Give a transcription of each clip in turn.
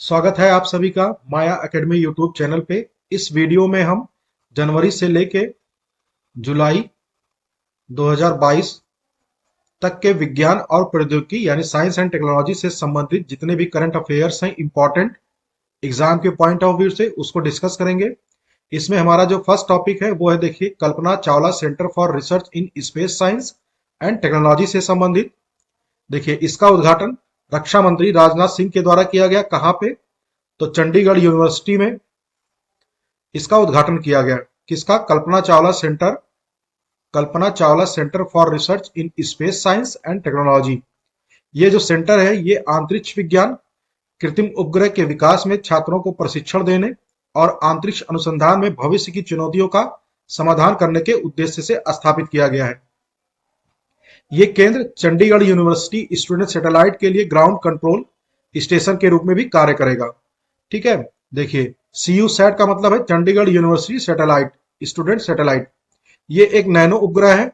स्वागत है आप सभी का माया एकेडमी यूट्यूब चैनल पे। इस वीडियो में हम जनवरी से लेके जुलाई 2022 तक के विज्ञान और प्रौद्योगिकी यानी साइंस एंड टेक्नोलॉजी से संबंधित जितने भी करंट अफेयर्स हैं इंपॉर्टेंट एग्जाम के पॉइंट ऑफ व्यू से उसको डिस्कस करेंगे। इसमें हमारा जो फर्स्ट टॉपिक है वो है, देखिए, Kalpana Chawla centre for research in space science and technology से संबंधित। देखिए, इसका उद्घाटन रक्षा मंत्री राजनाथ सिंह के द्वारा किया गया। कहाँ पे? तो चंडीगढ़ यूनिवर्सिटी में इसका उद्घाटन किया गया। किसका? Kalpana Chawla centre for research in space science and technology. ये जो सेंटर है ये अंतरिक्ष विज्ञान, कृत्रिम उपग्रह के विकास में छात्रों को प्रशिक्षण देने और अंतरिक्ष अनुसंधान में भविष्य की चुनौतियों का समाधान करने के उद्देश्य से स्थापित किया गया है। ये केंद्र चंडीगढ़ यूनिवर्सिटी स्टूडेंट सैटेलाइट के लिए ग्राउंड कंट्रोल स्टेशन के रूप में भी कार्य करेगा। ठीक है। देखिए, सीयू सैट का मतलब है Chandigarh university satellite student satellite. ये एक नैनो उपग्रह है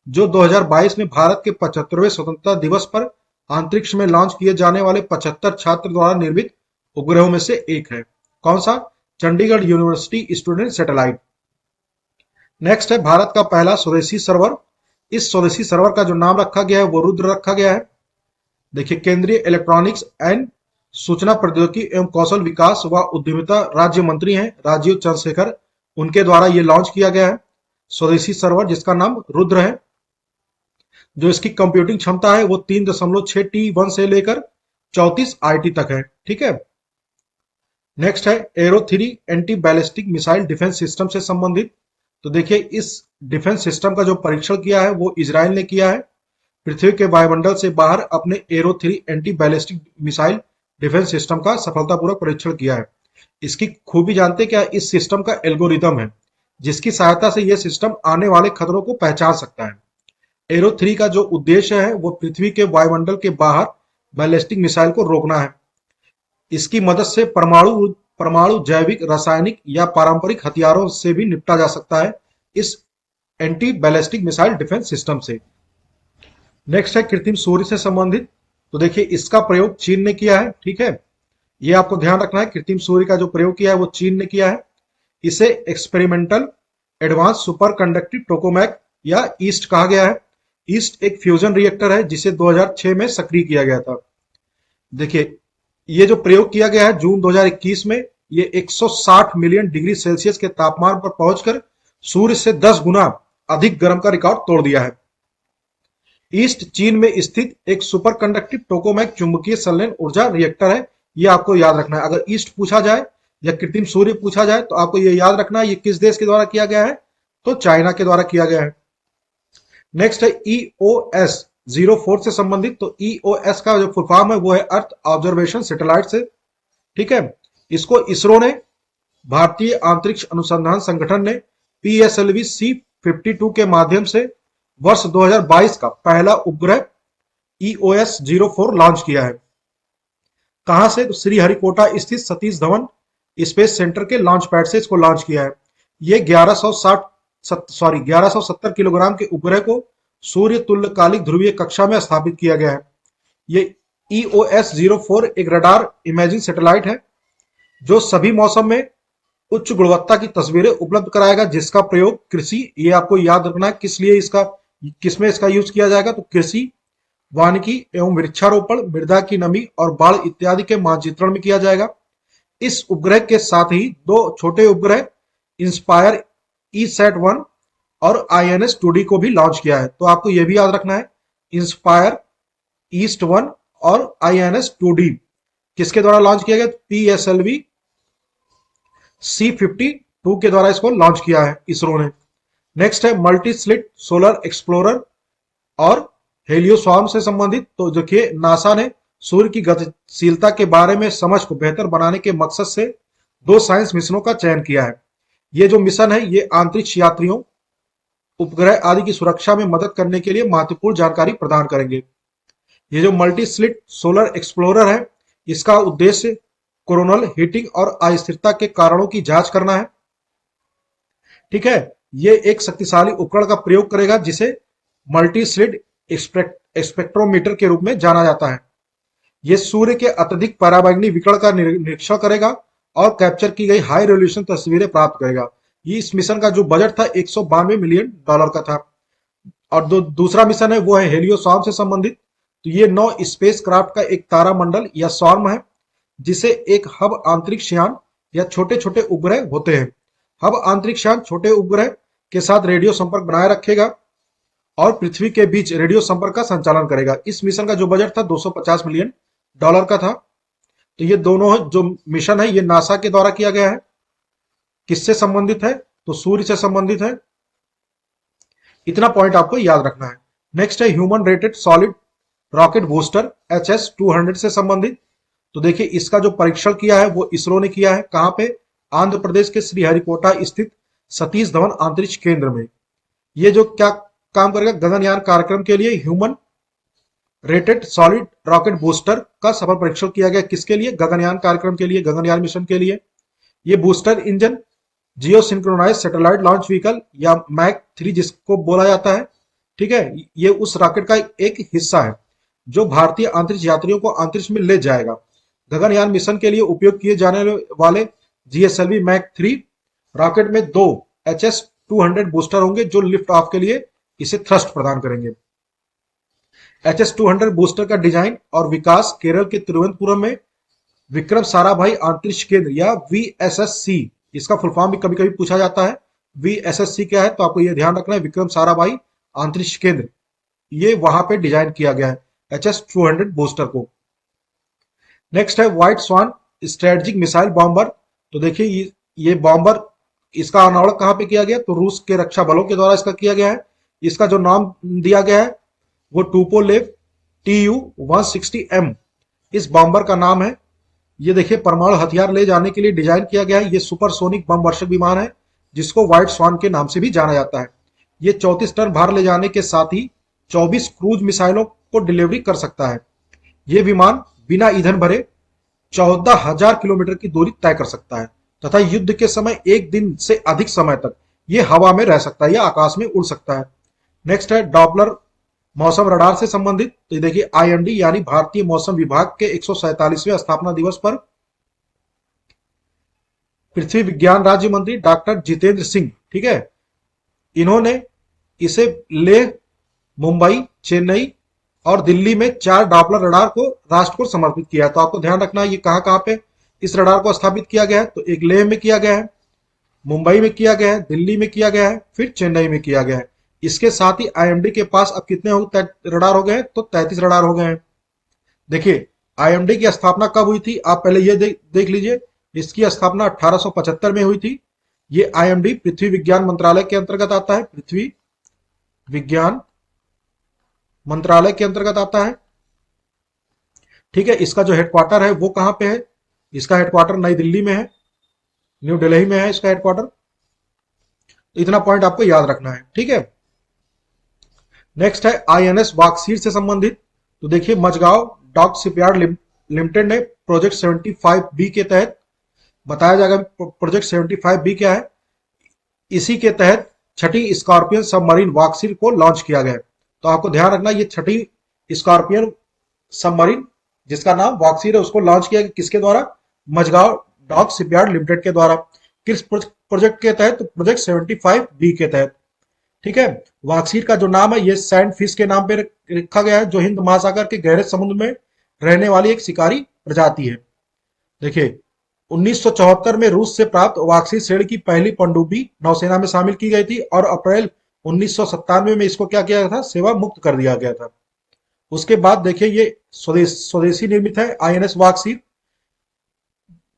जो 2022 में भारत के 75वें स्वतंत्रता दिवस पर अंतरिक्ष में लॉन्च किए जाने वाले 75 छात्र द्वारा निर्मित उपग्रहों में से एक है। कौन सा? Chandigarh university student satellite. Next है भारत का पहला स्वदेशी सर्वर। इस स्वदेशी सर्वर का जो नाम रखा गया है वो रुद्र रखा गया है। देखिए, केंद्रीय इलेक्ट्रॉनिक्स एंड सूचना प्रौद्योगिकी एवं कौशल विकास व उद्यमिता राज्य मंत्री हैं राजीव चंद्रशेखर, उनके द्वारा ये लॉन्च किया गया है स्वदेशी सर्वर, जिसका नाम रुद्र है। जो इसकी कंप्यूटिंग क्षमता है वो 3.6 T1 से लेकर 34 IT तक है। ठीक है। नेक्स्ट है arrow 3 anti ballistic missile defence system से संबंधित। तो देखिए, इस डिफेंस सिस्टम का जो परीक्षण किया है वो इजराइल ने किया है। पृथ्वी के वायुमंडल से बाहर अपने arrow 3 anti ballistic missile defence system का सफलतापूर्वक परीक्षण किया है। इसकी खूबी जानते क्या? इस सिस्टम का एल्गोरिदम है जिसकी सहायता से यह सिस्टम आने वाले खतरों को पहचान सकता है। एरो 3 का जो उद्देश्य है वो पृथ्वी के वायुमंडल के बाहर बैलिस्टिक मिसाइल को रोकना है। इसकी मदद से परमाणु परमाणु जैविक, रासायनिक या पारंपरिक हथियारों से भी निपटा जा सकता है इस anti ballistic missile defence system से। नेक्स्ट है कृत्रिम सूर्य से संबंधित। तो देखिए, इसका प्रयोग चीन ने किया है। ठीक है। ये आपको ध्यान रखना है, कृत्रिम सूर्य का जो प्रयोग किया है वो चीन ने किया है। इसे एक्सपेरिमेंटल एडवांस सुपर कंडक्टिव टोकामेक या ईस्ट कहा गया है। ईस्ट एक फ्यूजन रिएक्टर है जिसे 2006 में सक्रिय किया गया था। देखिए, ये जो प्रयोग किया गया है जून 2021 में, ये 160 मिलियन डिग्री सेल्सियस के तापमान पर पहुंचकर सूर्य से 10 गुना अधिक गर्म का रिकॉर्ड तोड़ दिया है। ईस्ट चीन में स्थित एक सुपर कंडक्टिव टोकामेक चुंबकीय संलयन ऊर्जा रिएक्टर है। ये आपको याद रखना है। अगर ईस्ट पूछा जाए या कृत्रिम सूर्य पूछा जाए तो आपको ये याद रखना है ये किस देश के द्वारा किया गया है? तो चाइना के द्वारा किया गया है। नेक्स्ट है EOS-04 से संबंधित। तो EOS का जो फुल फॉर्म है वो है अर्थ ऑब्जर्वेशन सैटेलाइट से। ठीक है। इसको इसरो ने, भारतीय अंतरिक्ष अनुसंधान संगठन ने PSLV C-52 के माध्यम से वर्ष 2022 का पहला उपग्रह EOS-04 लॉन्च किया है। कहां से? तो श्रीहरिकोटा स्थित सतीश धवन स्पेस सेंटर के लॉन्च पैड से इसको लॉन्च किया है। ये 1170 किलोग्राम के उपग्रह को सूर्य तुल्यकालिक ध्रुवीय कक्षा में स्थापित किया गया है। ये EOS-04 एक रडार इमेजिंग सैटेलाइट है जो सभी मौसम में उच्च गुणवत्ता की तस्वीरें उपलब्ध कराएगा, जिसका प्रयोग कृषि, ये आपको याद रखना है किस लिए इसका, किसमें इसका यूज किया जाएगा? तो कृषि, वानिकी एवं वृक्षारोपण, मृदा की नमी और बाढ़ इत्यादि के मानचित्रण में किया जाएगा। इस उपग्रह के साथ ही दो छोटे उपग्रह इंस्पायर ESAT-1 और INS-2D को भी लॉन्च किया है। तो आपको यह भी याद रखना है, इंस्पायर ईस्ट-1 और INS-2D किसके द्वारा लॉन्च किया गया? PSLV C-52 के द्वारा इसको लॉन्च किया है इसरो ने। नेक्स्ट है मल्टी स्लिट सोलर एक्सप्लोरर और हेलियोस्वार्म से संबंधित। तो देखिए, नासा ने सूर्य की गतिशीलता के बारे में समझ को बेहतर बनाने के मकसद से 2 साइंस मिशनों का चयन किया है। ये जो मिशन है ये अंतरिक्ष यात्रियों, उपग्रह आदि की सुरक्षा में मदद करने के लिए महत्वपूर्ण जानकारी प्रदान करेंगे। ये जो मल्टी स्लिट सोलर एक्सप्लोरर है इसका उद्देश्य कोरोनल हीटिंग और अस्थिरता के कारणों की जांच करना है। ठीक है। ये एक शक्तिशाली उपकरण का प्रयोग करेगा जिसे मल्टी स्लिट स्पेक्ट्रोमीटर के रूप में जाना जाता है। ये सूर्य के अत्यधिक पराबैंगनी विकिरण का निरीक्षण करेगा और कैप्चर की गई हाई रेजोल्यूशन तस्वीरें प्राप्त करेगा। ये इस मिशन का जो बजट था 192 मिलियन डॉलर का था। और दूसरा मिशन है वो है हेलियोसॉर्म से संबंधित। तो ये 9 स्पेस क्राफ्ट का एक तारामंडल या सॉर्म है, जिसे एक हब अंतरिक्ष यान या छोटे छोटे उपग्रह होते हैं। हब अंतरिक्ष यान छोटे उपग्रह के साथ रेडियो संपर्क बनाए रखेगा और पृथ्वी के बीच रेडियो संपर्क का संचालन करेगा। इस मिशन का जो बजट था 250 मिलियन डॉलर का था। तो ये दोनों जो मिशन है ये नासा के द्वारा किया गया है। किससे संबंधित है? तो सूर्य से संबंधित है। इतना पॉइंट आपको याद रखना है। नेक्स्ट है human rated solid rocket booster HS-200 से संबंधित। तो देखिए इसका जो परीक्षण किया है वो इसरो ने किया है। कहां पे? आंध्र प्रदेश के श्रीहरिकोटा स्थित सतीश धवन अंतरिक्ष केंद्र में। ये जो क्या काम करेगा? गगनयान कार्यक्रम के लिए human rated solid rocket booster का सफल परीक्षण किया गया। किसके लिए? गगनयान कार्यक्रम के लिए, गगनयान मिशन के लिए। ये बूस्टर इंजन जियो सिंक्रोनाइज सैटेलाइट लॉन्च व्हीकल या मैक 3 जिसको बोला जाता है, ठीक है, ये उस रॉकेट का एक हिस्सा है जो भारतीय अंतरिक्ष यात्रियों को अंतरिक्ष में ले जाएगा। गगनयान मिशन के लिए उपयोग किए जाने वाले GSLV मैक 3 रॉकेट में 2 HS-200 बूस्टर होंगे जो लिफ्ट ऑफ के लिए इसे थ्रस्ट प्रदान करेंगे। HS-200 बूस्टर का डिजाइन और विकास केरल के तिरुवनंतपुरम में विक्रम साराभाई अंतरिक्ष केंद्र या VSSC, इसका फुल फॉर्म भी कभी कभी पूछा जाता है। VSSC क्या है? तो आपको यह ध्यान रखना है, विक्रम साराभाई अंतरिक्ष केंद्र, ये वहां पे डिजाइन किया गया है HS-200 बूस्टर को। नेक्स्ट है व्हाइट स्वान स्ट्रेटेजिक मिसाइल बॉम्बर। तो देखिए ये बॉम्बर, इसका अनावरण कहां पे किया गया? तो रूस के रक्षा बलों के द्वारा इसका किया गया है। इसका जो नाम दिया गया है वो टूपोलेव TU-160M इस बॉम्बर का नाम है। ये देखिए परमाणु हथियार ले जाने के लिए डिजाइन किया गया है। ये सुपरसोनिक बम वर्षक विमान है जिसको व्हाइट स्वान के नाम से भी जाना जाता है। ये 34 टन भार ले जाने के साथ ही 24 क्रूज मिसाइलों को डिलीवरी कर सकता है। ये विमान बिना ईंधन भरे 14,000 किलोमीटर की दूरी तय कर सकता है तथा युद्ध के समय 1 दिन से अधिक समय तक ये हवा में रह सकता है या आकाश में उड़ सकता है। नेक्स्ट है डॉपलर मौसम रडार से संबंधित। तो ये देखिए IMD यानी भारतीय मौसम विभाग के 147वें स्थापना दिवस पर पृथ्वी विज्ञान राज्य मंत्री डॉक्टर जितेंद्र सिंह, ठीक है, इन्होंने इसे लेह, मुंबई, चेन्नई और दिल्ली में 4 डॉपलर रडार को राष्ट्र को समर्पित किया है। तो आपको ध्यान रखना है ये कहां कहां पे इस रडार को स्थापित किया गया है। तो एक लेह में किया गया है, मुंबई में किया गया है, दिल्ली में किया गया है, फिर चेन्नई में किया गया है। इसके साथ ही IMD के पास अब कितने रडार हो गए हैं? तो 33 रडार हो गए हैं। देखिए IMD की स्थापना कब हुई थी? आप पहले ये देख लीजिए। इसकी स्थापना 1875 में हुई थी। ये IMD पृथ्वी विज्ञान मंत्रालय के अंतर्गत आता है। पृथ्वी विज्ञान मंत्रालय के अंतर्गत आता है, ठीक है। इसका जो हेडक्वार्टर है वो कहां पे है? इसका हेडक्वार्टर नई दिल्ली में है, न्यू दिल्ली में है इसका हेडक्वार्टर। तो इतना पॉइंट आपको याद रखना है, ठीक है। नेक्स्ट है INS वाकसीर से संबंधित। तो देखिए मझगांव डॉक शिपयार्ड लिमिटेड ने प्रोजेक्ट 75B के तहत, बताया जाएगा प्रोजेक्ट 75B क्या है। इसी के तहत छठी स्कॉर्पियन सबमरीन वाकसीर को लॉन्च किया गया। तो आपको ध्यान रखना ये छठी स्कॉर्पियन सबमरीन जिसका नाम वाकसीर है उसको लॉन्च किया गया। किसके द्वारा? मझगांव डॉक शिपयार्ड लिमिटेड के द्वारा। किस प्रोजेक्ट के तहत? तो प्रोजेक्ट 75B के तहत, ठीक है। वाकसीर का जो नाम है ये सैंड फिश के नाम पे रखा गया है, जो हिंद महासागर के गहरे समुद्र में रहने वाली एक शिकारी प्रजाति है। देखिए 1974 में रूस से प्राप्त वाकसीर श्रेणी की पहली पनडुब्बी नौसेना में शामिल की गई थी और अप्रैल 1997 में इसको क्या किया गया था? सेवा मुक्त कर दिया गया था। उसके बाद देखिए ये स्वदेशी निर्मित है INS वाकसीर,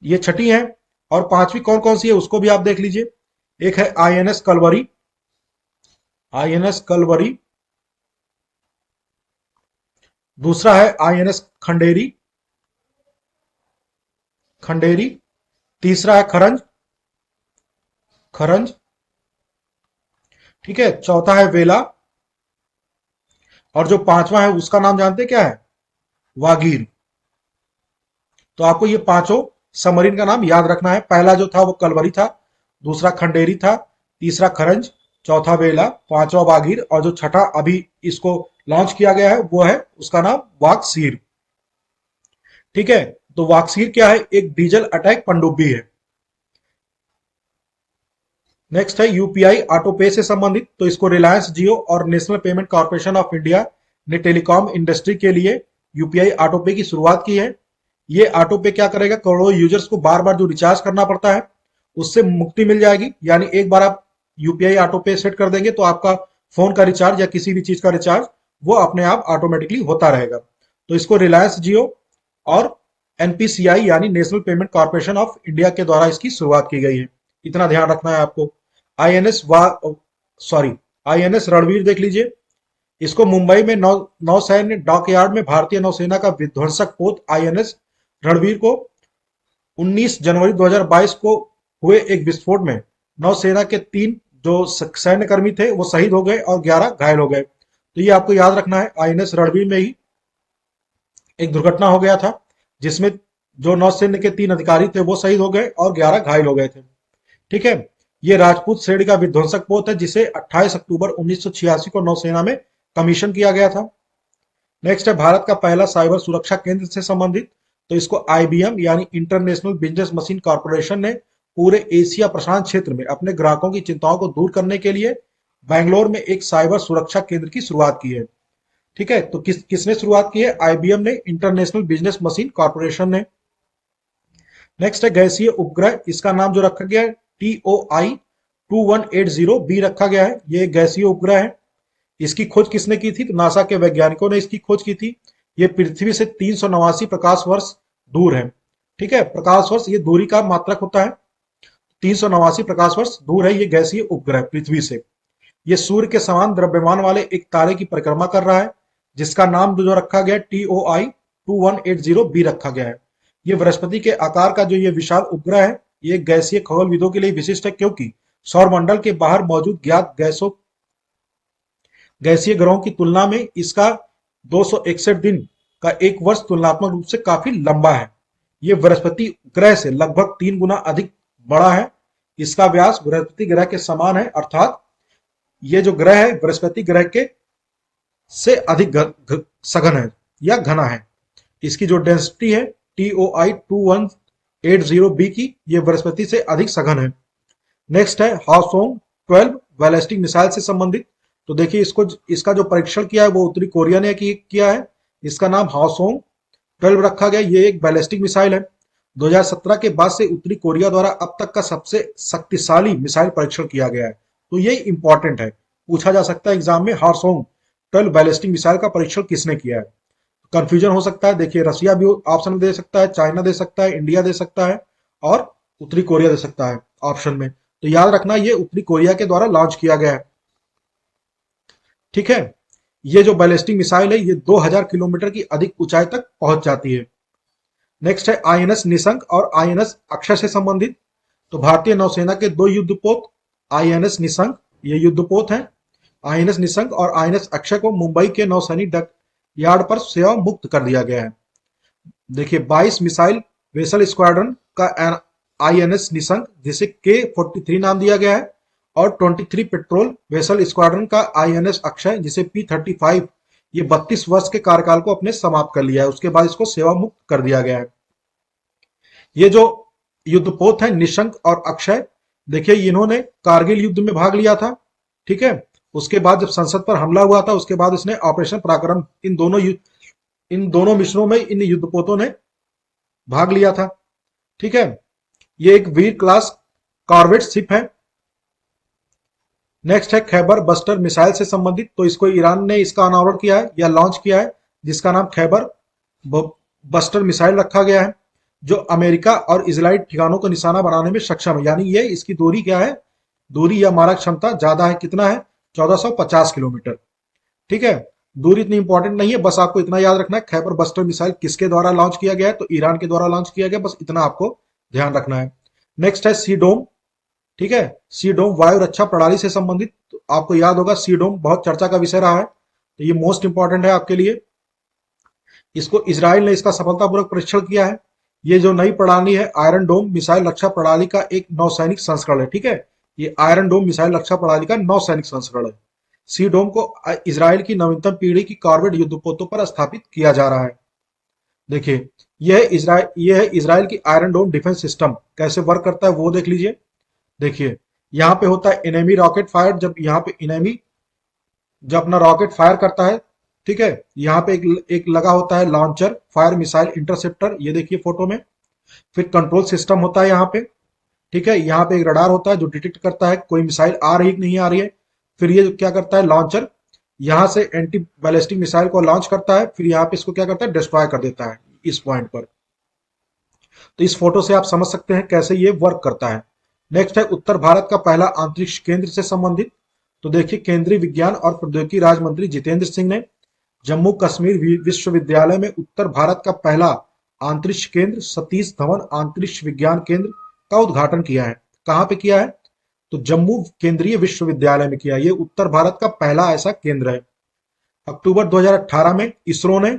ये छठी है। और पांचवी कौन कौन सी है उसको भी आप देख लीजिए। एक है INS कलवरी, INS कलवरी, दूसरा है INS खंडेरी, खंडेरी, तीसरा है खरंज, खरंज, ठीक है, चौथा है वेला और जो पांचवा है उसका नाम जानते क्या है? वागीर। तो आपको ये पांचों सबमरीन का नाम याद रखना है। पहला जो था वो कलवरी था, दूसरा खंडेरी था, तीसरा खरंज, चौथा वेला, पांचवा वागीर और जो छठा अभी इसको लॉन्च किया गया है वो है उसका नाम वाकसीर। ठीक है, तो वाक्सीर क्या है? एक डीजल अटैक पनडुब्बी है। नेक्स्ट है यूपीआई ऑटो पे से संबंधित, तो इसको रिलायंस जियो और national payment corporation of India ने टेलीकॉम इंडस्ट्री के लिए यूपीआई ऑटो पे की शुरुआत की है। ये ऑटो पे क्या करेगा? करोड़ों यूजर्स को बार बार जो रिचार्ज करना पड़ता है उससे मुक्ति मिल जाएगी। यानी एक बार आप यूपीआई ऑटो पे सेट कर देंगे तो आपका फोन का रिचार्ज या किसी भी चीज का रिचार्ज वो अपने आप ऑटोमेटिकली होता रहेगा। तो इसको रिलायंस जियो और एनपीसीआई यानी national payment corporation of India के द्वारा इसकी शुरुआत की गई है। इतना ध्यान रखना है आपको। आईएनएस वा सॉरी आईएनएस रणवीर देख लीजिए। इसको मुंबई में नौसैन्य डॉकयार्ड में भारतीय नौसेना का विध्वंसक पोत आईएनएस रणवीर को 19 जनवरी 2022 को हुए एक विस्फोट में नौसेना के 3 जो सैन्य कर्मी थे वो शहीद हो गए और 11 घायल हो गए। तो ये आपको याद रखना है, आईएनएस रणवीर में ही एक दुर्घटना हो गया था जिसमें जो नौसेना के 3 अधिकारी थे वो शहीद हो गए और 11 घायल हो गए थे। ठीक है, ये राजपूत श्रेणी का विध्वंसक पोत है जिसे 28 अक्टूबर 1986 को नौसेना में कमीशन किया गया था। नेक्स्ट है भारत का पहला साइबर सुरक्षा केंद्र से संबंधित, तो इसको आईबीएम यानी इंटरनेशनल बिजनेस मशीन कॉर्पोरेशन ने पूरे एशिया प्रशांत क्षेत्र में अपने ग्राहकों की चिंताओं को दूर करने के लिए बैंगलोर में एक साइबर सुरक्षा केंद्र की शुरुआत की है। ठीक है, तो किसने शुरुआत की है? आईबीएम ने, इंटरनेशनल बिजनेस मशीन कॉर्पोरेशन ने। नेक्स्ट है गैसीय उपग्रह, इसका नाम जो रखा गया है TOI-2180B रखा गया है। ये गैसीय उपग्रह है। इसकी खोज किसने की थी? तो नासा के वैज्ञानिकों ने इसकी खोज की थी। ये पृथ्वी से 389 प्रकाश वर्ष दूर है। ठीक है, प्रकाश वर्ष ये दूरी का मात्रक होता है। 389 प्रकाश वर्ष दूर है ये गैसीय उपग्रह पृथ्वी से। ये सूर्य के समान द्रव्यमान वाले एक तारे की परिक्रमा कर रहा है जिसका नाम जो रखा गया TOI-2180B रखा गया है। ये बृहस्पति के आकार का जो ये विशाल उपग्रह है ये गैसीय खगोलविदों के लिए विशिष्ट है क्योंकि सौरमंडल के बाहर मौजूद ज्ञात गैसीय ग्रहों की तुलना में इसका 261 दिन का एक वर्ष तुलनात्मक रूप से काफी लंबा है। ये बृहस्पति ग्रह से लगभग 3 गुना अधिक बड़ा है। इसका व्यास बृहस्पति ग्रह के समान है, अर्थात ये जो ग्रह है बृहस्पति ग्रह के से अधिक सघन है या घना है। इसकी जो डेंसिटी है TOI-2180B की, ये बृहस्पति से अधिक सघन है। नेक्स्ट है हाओसोंग 12 बैलिस्टिक मिसाइल से संबंधित, तो देखिए इसका जो परीक्षण किया है वो उत्तरी कोरिया ने किया है। इसका नाम हाओसोंग 12 रखा गया। ये एक बैलिस्टिक मिसाइल है। 2017 के बाद से उत्तरी कोरिया द्वारा अब तक का सबसे शक्तिशाली मिसाइल परीक्षण किया गया है। तो ये इंपॉर्टेंट है, पूछा जा सकता है एग्जाम में, हाओसोंग 12 बैलिस्टिक मिसाइल का परीक्षण किसने किया है। कंफ्यूजन हो सकता है, देखिए रसिया भी ऑप्शन दे सकता है, चाइना दे सकता है, इंडिया दे सकता है और उत्तरी कोरिया दे सकता है ऑप्शन में। तो याद रखना ये उत्तरी कोरिया के द्वारा लॉन्च किया गया है। ठीक है, ये जो बैलिस्टिक मिसाइल है ये 2000 किलोमीटर की अधिक ऊंचाई तक पहुंच जाती है। नेक्स्ट है आईएनएस निशंक और आईएनएस अक्षय से संबंधित, तो भारतीय नौसेना के 2 युद्धपोत आईएनएस निशंक ये युद्धपोत हैं। आईएनएस निशंक और आईएनएस अक्षय को मुंबई के नौसैनिक यार्ड पर सेवा मुक्त कर दिया गया है। देखिए 22 मिसाइल वेसल स्क्वाड्रन का आईएनएस निशंक जिसे K-43 नाम दिया गया है और 23 पेट्रोल वेसल स्क्वाड्रन का आईएनएस अक्षय जिसे P-35 ये 32 वर्ष के कार्यकाल को अपने समाप्त कर लिया है। उसके बाद इसको सेवा मुक्त कर दिया गया है। ये जो युद्धपोत है निशंक और अक्षय, देखिए इन्होंने कारगिल युद्ध में भाग लिया था। ठीक है, उसके बाद जब संसद पर हमला हुआ था उसके बाद इसने ऑपरेशन पराक्रम इन दोनों मिशनों में इन युद्धपोतों ने भाग लिया था। ठीक है, ये एक वीर क्लास कॉर्वेट शिप है। नेक्स्ट है खैबर बस्टर मिसाइल से संबंधित, तो इसको ईरान ने इसका अनावरण किया है या लॉन्च किया है जिसका नाम खैबर बस्टर मिसाइल रखा गया है जो अमेरिका और इजराइल ठिकानों को निशाना बनाने में सक्षम है। यानी ये इसकी दूरी क्या है? दूरी या मारक क्षमता ज्यादा है, कितना है? 1450 किलोमीटर। ठीक है, दूरी इतनी इंपॉर्टेंट नहीं है, बस आपको इतना याद रखना है खैबर बस्टर मिसाइल किसके द्वारा लॉन्च किया गया है, तो ईरान के द्वारा लॉन्च किया गया, बस इतना आपको ध्यान रखना है। नेक्स्ट है सी डोम। ठीक है, सी डोम वायु रक्षा प्रणाली से संबंधित, तो आपको याद होगा सी डोम बहुत चर्चा का विषय रहा है, तो ये मोस्ट इंपॉर्टेंट है आपके लिए। इसको इजराइल ने इसका सफलतापूर्वक परीक्षण किया है। ये जो नई प्रणाली है आयरन डोम मिसाइल रक्षा प्रणाली का एक नौसैनिक संस्करण है। ठीक है, ये आयरन डोम मिसाइल रक्षा प्रणाली का नौसैनिक संस्करण है। सी डोम को इजराइल की नवीनतम पीढ़ी की कॉर्वेट युद्धपोतों पर स्थापित किया जा रहा है। देखिए यह है इजराइल की आयरन डोम डिफेंस सिस्टम। कैसे वर्क करता है वो देख लीजिए। देखिए, यहाँ पे होता है इनेमी रॉकेट फायर। जब यहाँ पे इनेमी जब अपना रॉकेट फायर करता है, ठीक है, यहाँ पे एक लगा होता है लॉन्चर फायर मिसाइल इंटरसेप्टर, ये देखिए फोटो में। फिर कंट्रोल सिस्टम होता है यहाँ पे, ठीक है। यहाँ पे एक रडार होता है जो डिटेक्ट करता है कोई मिसाइल आ रही कि नहीं आ रही है। फिर ये क्या करता है लॉन्चर, यहाँ से एंटी बैलिस्टिक मिसाइल को लॉन्च करता है, फिर यहाँ पे इसको क्या करता है डिस्ट्रॉय कर देता है इस पॉइंट पर। तो इस फोटो से आप समझ सकते हैं कैसे ये वर्क करता है। नेक्स्ट है उत्तर भारत का पहला अंतरिक्ष केंद्र से संबंधित। तो देखिए, केंद्रीय विज्ञान और प्रौद्योगिकी राज्य मंत्री जितेंद्र सिंह ने जम्मू कश्मीर विश्वविद्यालय में उत्तर भारत का पहला अंतरिक्ष केंद्र सतीश धवन अंतरिक्ष विज्ञान केंद्र का उद्घाटन किया है। कहाँ पे किया है? तो जम्मू केंद्रीय विश्वविद्यालय में किया। ये उत्तर भारत का पहला ऐसा केंद्र है। अक्टूबर 2018 में इसरो ने,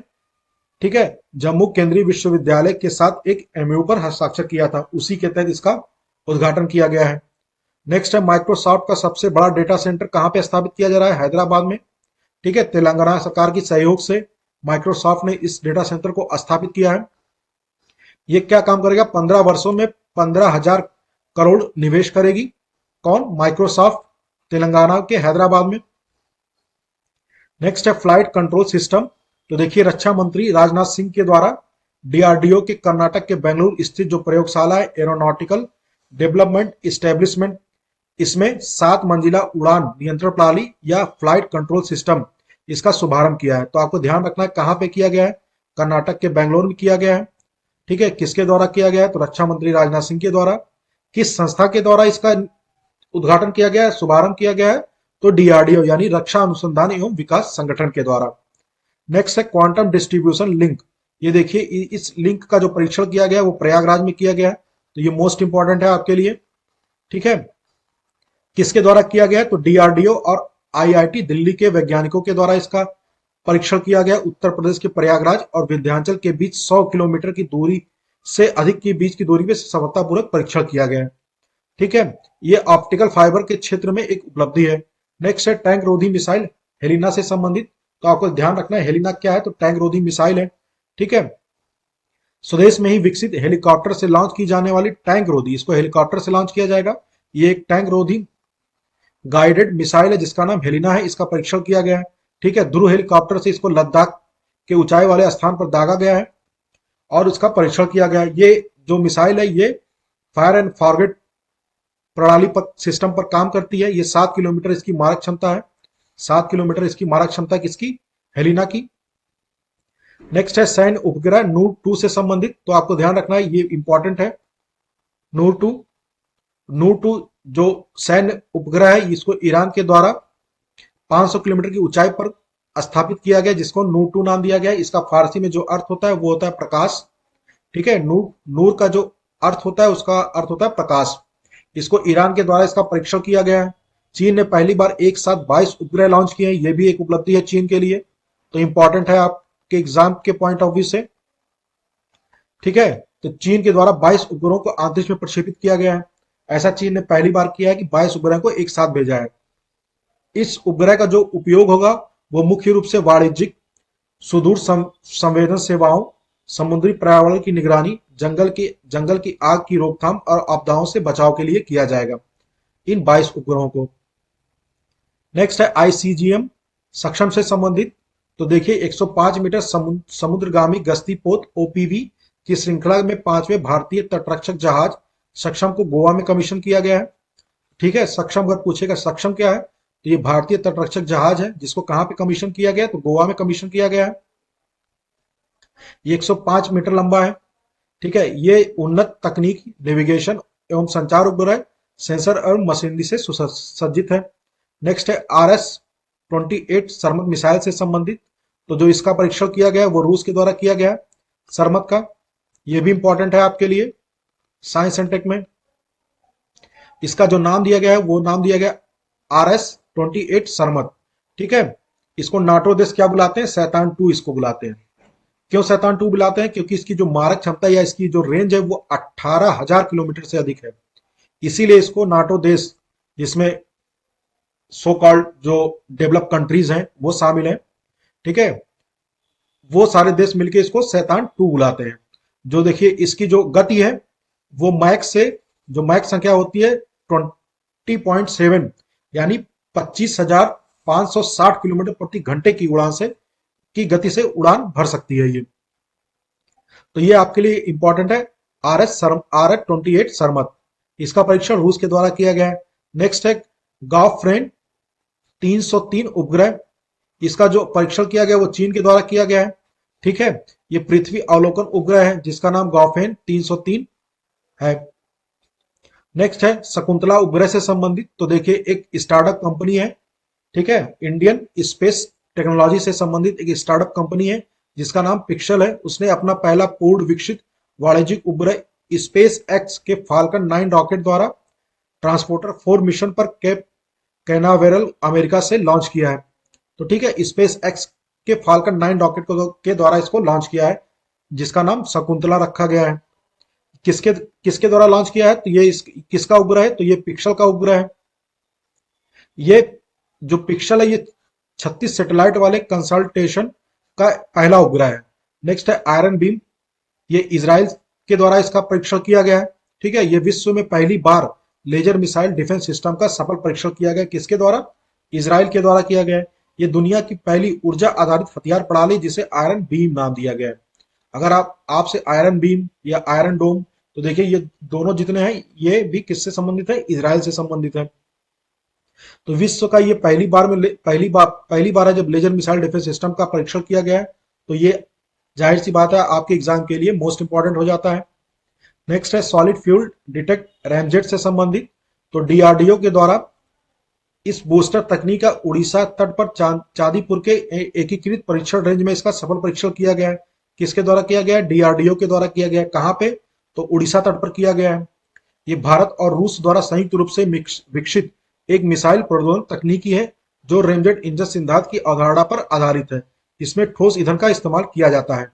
ठीक है, जम्मू केंद्रीय विश्वविद्यालय के साथ एक एमओयू पर हस्ताक्षर किया था, उसी के तहत इसका उद्घाटन किया गया है। नेक्स्ट है माइक्रोसॉफ्ट का सबसे बड़ा डेटा सेंटर कहां पे स्थापित किया जा रहा है? हैदराबाद में, ठीक है। तेलंगाना सरकार की सहयोग से माइक्रोसॉफ्ट ने इस डेटा सेंटर को स्थापित किया है। ये क्या काम करेगा? 15 वर्षों में 15,000 करोड़ निवेश करेगी। कौन? माइक्रोसॉफ्ट, तेलंगाना के हैदराबाद में। नेक्स्ट है फ्लाइट कंट्रोल सिस्टम। तो देखिए, रक्षा मंत्री राजनाथ सिंह के द्वारा डीआरडीओ के कर्नाटक के बेंगलुरु स्थित जो प्रयोगशाला है एरोनॉटिकल डेवलपमेंट इस्टेब्लिशमेंट, इसमें 7 मंजिला उड़ान नियंत्रण प्रणाली या फ्लाइट कंट्रोल सिस्टम, इसका शुभारंभ किया है। तो आपको ध्यान रखना है कहां पे किया गया है? कर्नाटक के बेंगलुरु में किया गया है, ठीक है। किसके द्वारा किया गया है? तो रक्षा मंत्री राजनाथ सिंह के द्वारा। किस संस्था के द्वारा इसका उद्घाटन किया गया है, शुभारंभ किया गया है? तो डीआरडीओ यानी रक्षा अनुसंधान एवं विकास संगठन के द्वारा। नेक्स्ट है क्वांटम डिस्ट्रीब्यूशन लिंक। ये देखिए, इस लिंक का जो परीक्षण किया गया वो प्रयागराज में किया गया है। तो ये मोस्ट इंपॉर्टेंट है आपके लिए, ठीक है। किसके द्वारा किया गया है? तो डीआरडीओ और आईआईटी दिल्ली के वैज्ञानिकों के द्वारा इसका परीक्षण किया गया। उत्तर प्रदेश के प्रयागराज और विंध्याचल के बीच 100 किलोमीटर की दूरी से अधिक की बीच की दूरी में सफलतापूर्वक परीक्षण किया गया है, ठीक है। ये ऑप्टिकल फाइबर के क्षेत्र में एक उपलब्धि है। नेक्स्ट है टैंक रोधी मिसाइल हेलिना से संबंधित। तो आपको ध्यान रखना है हेलिना क्या है? तो टैंक रोधी मिसाइल है, ठीक है। स्वदेश में ही विकसित हेलीकॉप्टर से लॉन्च की जाने वाली टैंक रोधी, इसको हेलीकॉप्टर से लॉन्च किया जाएगा। ये एक टैंक रोधी गाइडेड मिसाइल है जिसका नाम हेलिना है। इसका परीक्षण किया गया है, ठीक है। ध्रुव हेलीकॉप्टर से इसको लद्दाख के ऊंचाई वाले स्थान पर दागा गया है और इसका परीक्षण किया गया है। ये जो मिसाइल है ये फायर एंड फॉरगेट प्रणाली पर सिस्टम पर काम करती है। ये 7 किलोमीटर इसकी मारक क्षमता है। 7 किलोमीटर इसकी मारक क्षमता किसकी? हेलिना की। नेक्स्ट है सैन्य उपग्रह नूर 2 से संबंधित। तो आपको ध्यान रखना है ये इंपॉर्टेंट है। नूर 2, नूर 2 जो सैन्य उपग्रह है इसको ईरान के द्वारा 500 किलोमीटर की ऊंचाई पर स्थापित किया गया, जिसको नूर 2 नाम दिया गया है। इसका फारसी में जो अर्थ होता है वो होता है प्रकाश, ठीक है। नूर नूर का जो अर्थ होता है उसका अर्थ होता है प्रकाश। इसको ईरान के द्वारा इसका परीक्षण किया गया है। चीन ने पहली बार एक साथ 22 उपग्रह लॉन्च किए हैं। ये भी एक उपलब्धि है चीन के लिए। तो इंपॉर्टेंट है आपके एग्जाम के पॉइंट ऑफ व्यू से, ठीक है। तो चीन के द्वारा 22 उपग्रहों को अंतरिक्ष में प्रक्षेपित किया गया है। ऐसा चीन ने पहली बार किया है कि 22 उपग्रह को एक साथ भेजा है। इस उपग्रह का जो उपयोग होगा वो मुख्य रूप से वाणिज्यिक, सुदूर संवेदन सेवाओं, समुद्री पर्यावरण की निगरानी, जंगल की आग की रोकथाम और आपदाओं से बचाव के लिए किया जाएगा इन 22 उपग्रहों को। नेक्स्ट है आईसीजीएम सक्षम से संबंधित। तो देखिए 105 मीटर समुद्रगामी गश्ती पोत ओपीवी की श्रृंखला में 5वें भारतीय तटरक्षक जहाज सक्षम को गोवा में कमीशन किया गया है, ठीक है। सक्षम अगर पूछेगा सक्षम क्या है तो ये भारतीय तटरक्षक जहाज है जिसको कहां पे कमीशन किया गया? तो गोवा में कमीशन किया गया है। ये 105 मीटर लंबा है, ठीक है। ये उन्नत तकनीक, नेविगेशन एवं संचार उपग्रह, सेंसर और मशीनरी से सुसज्जित है। नेक्स्ट है RS-28 सरमत मिसाइल से संबंधित। तो जो इसका परीक्षण किया गया वो रूस के द्वारा किया गया सरमत का। ये भी इंपॉर्टेंट है आपके लिए साइंस एंड टेक में। इसका जो नाम दिया गया है वो नाम दिया गया RS-28 सरमत, ठीक है। इसको नाटो देश क्या बुलाते हैं? शैतान 2 इसको बुलाते हैं। क्यों शैतान 2 बुलाते हैं? क्योंकि इसकी जो मारक क्षमता या इसकी जो रेंज है वो 18,000 किलोमीटर से अधिक है। इसीलिए इसको नाटो देश, जिसमें सो कॉल्ड जो डेवलप कंट्रीज हैं वो शामिल हैं, ठीक है, वो सारे देश मिलकर इसको शैतान 2 बुलाते हैं। जो देखिए इसकी जो गति है वो मैक से, जो मैक संख्या होती है 20.7, यानी 25,560 किलोमीटर प्रति घंटे की उड़ान से की गति से उड़ान भर सकती है ये। तो ये आपके लिए इंपॉर्टेंट है। RS-28 सरमत, इसका परीक्षण रूस के द्वारा किया गया है। नेक्स्ट है गाओफ्रेन 303 उपग्रह, इसका जो परीक्षण किया गया वो चीन के द्वारा किया गया है। ठीक है, ये पृथ्वी अवलोकन उपग्रह है जिसका नाम गाओफेन 303 है। नेक्स्ट है शकुंतला उपग्रह से संबंधित, तो देखिए एक स्टार्टअप कंपनी है, ठीक है, इंडियन स्पेस टेक्नोलॉजी से संबंधित एक स्टार्टअप कंपनी है जिसका नाम पिक्सल है। उसने अपना पहला पूर्ण विकसित वाणिज्यिक उपग्रह स्पेस एक्स के फाल्कन 9 रॉकेट द्वारा ट्रांसपोर्टर 4 मिशन पर केप कैनावेरल अमेरिका से लॉन्च किया है। तो ठीक है, स्पेस एक्स के फाल्कन 9 रॉकेट के द्वारा इसको लॉन्च किया है जिसका नाम शकुंतला रखा गया है। किसके किसके द्वारा लॉन्च किया है, तो ये किसका उपग्रह है, तो ये पिक्सल का उपग्रह है। ये जो पिक्सल है ये 36 सैटेलाइट वाले कंसल्टेशन का पहला उपग्रह है। नेक्स्ट है आयरन बीम, ये इजराइल के द्वारा इसका परीक्षण किया गया है। ठीक है, ये विश्व में पहली बार लेजर मिसाइल डिफेंस सिस्टम का सफल परीक्षण किया गया, किसके द्वारा, इजराइल के द्वारा किया गया है। ये दुनिया की पहली ऊर्जा आधारित हथियार प्रणाली जिसे आयरन बीम नाम दिया गया है। अगर आपसे आयरन बीम या आयरन डोम, तो देखिए ये दोनों जितने हैं ये भी किससे संबंधित है, इजराइल से संबंधित है। तो विश्व का ये पहली बार है जब लेजर मिसाइल डिफेंस सिस्टम का परीक्षण किया गया है। तो ये जाहिर सी बात है आपके एग्जाम के लिए मोस्ट इंपॉर्टेंट हो जाता है। नेक्स्ट है सॉलिड फ्यूल डिटेक्ट रैमजेट से संबंधित, तो डीआरडीओ के द्वारा इस बूस्टर तकनीक का उड़ीसा तट पर चांदीपुर के एकीकृत परीक्षण रेंज में इसका सफल परीक्षण किया गया है। किसके द्वारा किया गया है, डीआरडीओ के द्वारा किया गया है। कहां पे, तो उड़ीसा तट पर किया गया है। ये भारत और रूस द्वारा संयुक्त रूप से विकसित एक मिसाइल प्रद्योलन तकनीकी है जो रेमजेट इंजन सिद्धांत की अवधारणा पर आधारित है। इसमें ठोस ईंधन का इस्तेमाल किया जाता है।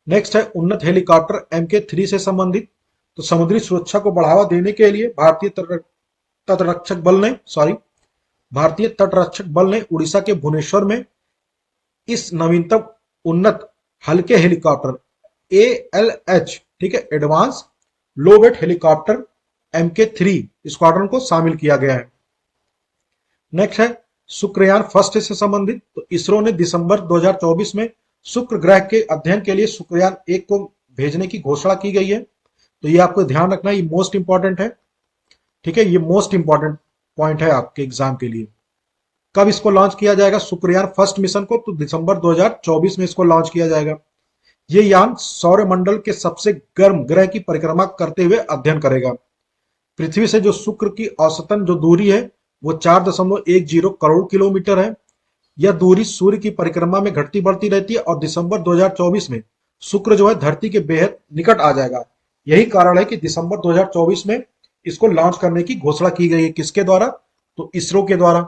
नेक्स्ट है उन्नत हेलीकॉप्टर MK3 से संबंधित, तो समुद्री सुरक्षा को बढ़ावा देने के लिए भारतीय तटरक्षक बल ने उड़ीसा के भुवनेश्वर में इस नवीनतम उन्नत हल्के हेलीकॉप्टर ALH, ठीक है, एडवांस लो वेट हेलीकॉप्टर MK3 स्क्वाड्रन को शामिल किया गया है। नेक्स्ट है शुक्रयान फर्स्ट से संबंधित, तो इसरो ने दिसंबर 2024 में शुक्र ग्रह के अध्ययन के लिए शुक्रयान 1 को भेजने की घोषणा की गई है। तो ये आपको ध्यान रखना, ये मोस्ट इंपॉर्टेंट है। ठीक है, ये मोस्ट इंपॉर्टेंट पॉइंट है आपके एग्जाम के लिए। कब इसको लॉन्च किया जाएगा शुक्रयान फर्स्ट मिशन को, तो दिसंबर 2024 में इसको लॉन्च किया जाएगा। ये यान सौरमंडल के सबसे गर्म ग्रह की परिक्रमा करते हुए अध्ययन करेगा। पृथ्वी से जो शुक्र की औसतन जो दूरी है वो 4.10 करोड़ किलोमीटर है। यह दूरी सूर्य की परिक्रमा में घटती बढ़ती रहती है और दिसंबर 2024 में शुक्र जो है धरती के बेहद निकट आ जाएगा। यही कारण है कि दिसंबर 2024 में इसको लॉन्च करने की घोषणा की गई है। किसके द्वारा, तो इसरो के द्वारा।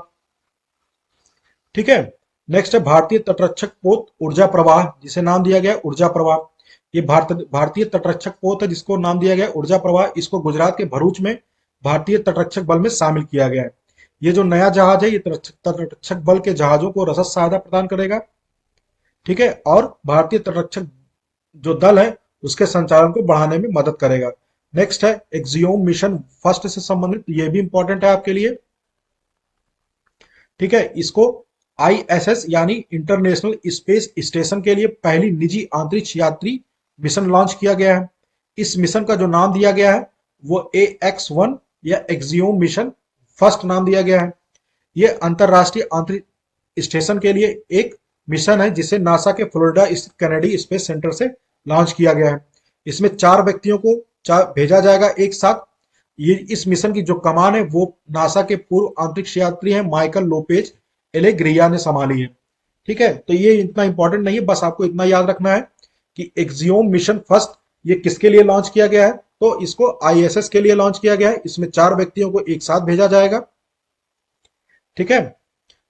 ठीक है, नेक्स्ट है भारतीय तटरक्षक पोत ऊर्जा प्रवाह, जिसे नाम दिया गया ऊर्जा प्रवाह। ये भारतीय तटरक्षक पोत है जिसको नाम दिया गया ऊर्जा प्रवाह। इसको गुजरात के भरूच में भारतीय तटरक्षक बल में शामिल किया गया है। ये जो नया जहाज है ये तटरक्षक बल के जहाजों को रसद सहायता प्रदान करेगा। ठीक है, और भारतीय तटरक्षक जो दल है उसके संचालन को बढ़ाने में मदद करेगा। नेक्स्ट है एक्सियोम मिशन फर्स्ट से संबंधित, ये भी इंपॉर्टेंट है आपके लिए। ठीक है, इसको ISS यानी इंटरनेशनल स्पेस स्टेशन के लिए पहली निजी अंतरिक्ष यात्री मिशन लॉन्च किया गया है। इस मिशन का जो नाम दिया गया है वो AX-1 या एक्सियोम मिशन फर्स्ट नाम दिया गया है। यह अंतरराष्ट्रीय अंतरिक्ष स्टेशन के लिए एक मिशन है जिसे नासा के फ्लोरिडा स्थित कैनेडी स्पेस सेंटर से लॉन्च किया गया है। इसमें 4 व्यक्तियों को भेजा जाएगा एक साथ। ये इस मिशन की जो कमान है वो नासा के पूर्व अंतरिक्ष यात्री हैं माइकल लोपेज एलेग्रिया ने संभाली है। ठीक है, तो ये इतना इंपॉर्टेंट नहीं है, बस आपको इतना याद रखना है कि एक्सियोम मिशन फर्स्ट ये किसके लिए लॉन्च किया गया है, तो इसको ISS के लिए लॉन्च किया गया है। इसमें 4 व्यक्तियों को एक साथ भेजा जाएगा। ठीक है,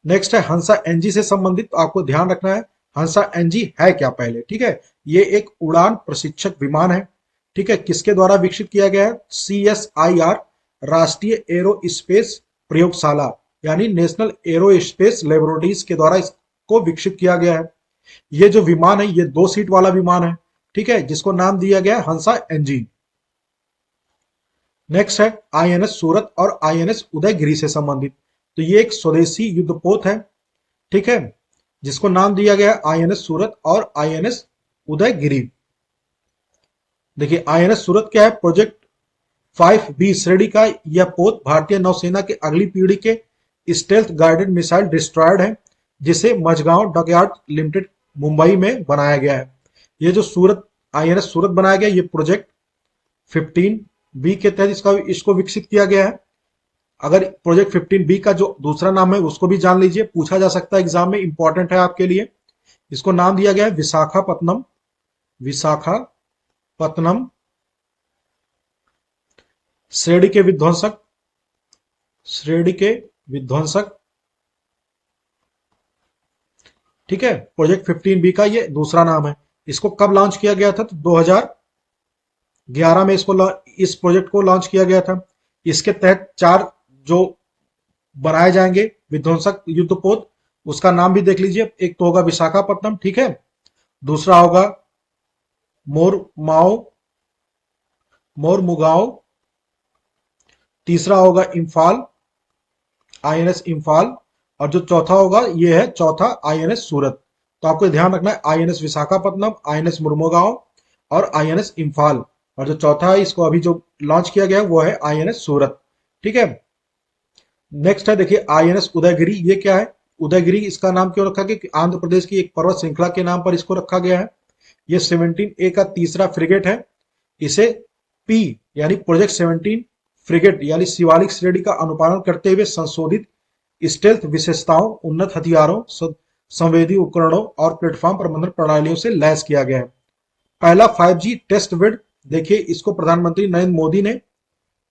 नेक्स्ट है हंसा NG से संबंधित, तो आपको ध्यान रखना है हंसा NG है क्या पहले। ठीक है, ये एक उड़ान प्रशिक्षक विमान है। ठीक है, किसके द्वारा विकसित किया गया है, CSIR राष्ट्रीय एरोस्पेस प्रयोगशाला यानी नेशनल एरोस्पेस लेबोरेटरीज के द्वारा इसको विकसित किया गया है। ये जो विमान है ये 2 सीट वाला विमान है। ठीक है, जिसको नाम दिया गया है हंसा एनजी। नेक्स्ट है आईएनएस सूरत और आईएनएस उदयगिरी से संबंधित। तो ये एक स्वदेशी युद्धपोत है, ठीक है, जिसको नाम दिया गया है आईएनएस सूरत और आईएनएस उदयगिरी। देखिए आईएनएस सूरत क्या है, प्रोजेक्ट 5B श्रेणी का यह पोत भारतीय नौसेना के अगली पीढ़ी के स्टेल्थ गाइडेड मिसाइल डिस्ट्रॉयड है, जिसे मझगांव डॉकयार्ड लिमिटेड मुंबई में बनाया गया है। ये जो सूरत आईएनएस सूरत बनाया गया, ये प्रोजेक्ट 15B के तहत इसको विकसित किया गया है। अगर प्रोजेक्ट 15B का जो दूसरा नाम है उसको भी जान लीजिए, पूछा जा सकता है एग्जाम में, इंपॉर्टेंट है आपके लिए। इसको नाम दिया गया है विशाखापत्तनम, विशाखापत्तनम श्रेणी के विध्वंसक, श्रेणी के विध्वंसक, ठीक है। प्रोजेक्ट 15B का ये दूसरा नाम है। इसको कब लॉन्च किया गया था, तो 2011 में इस प्रोजेक्ट को लॉन्च किया गया था। इसके तहत 4 जो बनाए जाएंगे विध्वंसक युद्धपोत, उसका नाम भी देख लीजिए। एक तो होगा विशाखापत्तनम, ठीक है, दूसरा होगा मोरमुगाओ, तीसरा होगा इम्फाल, आईएनएस इम्फाल, और जो चौथा होगा ये है चौथा आईएनएस सूरत। तो आपको ध्यान रखना है आईएनएस विशाखापत्तनम, आईएनएस मुर्मुगांव और आईएनएस इम्फाल, और जो चौथा है इसको अभी जो लॉन्च किया गया है वो है आईएनएस सूरत, ठीक है। नेक्स्ट है देखिए आईएनएस उदयगिरी। ये क्या है, उदयगिरी इसका नाम क्यों रखा गया कि आंध्र प्रदेश की एक पर्वत श्रृंखला के नाम पर इसको रखा गया है। ये 17A का तीसरा फ्रिगेट है। इसे पी यानी प्रोजेक्ट 17 फ्रिगेट यानी शिवालिक श्रेणी का अनुपालन करते हुए संशोधित स्टेल्थ विशेषताओं, उन्नत हथियारों, संवेदी उपकरणों और प्लेटफॉर्म प्रबंधन प्रणालियों से लैस किया गया है। पहला 5G टेस्ट बेड, देखिए इसको प्रधानमंत्री नरेंद्र मोदी ने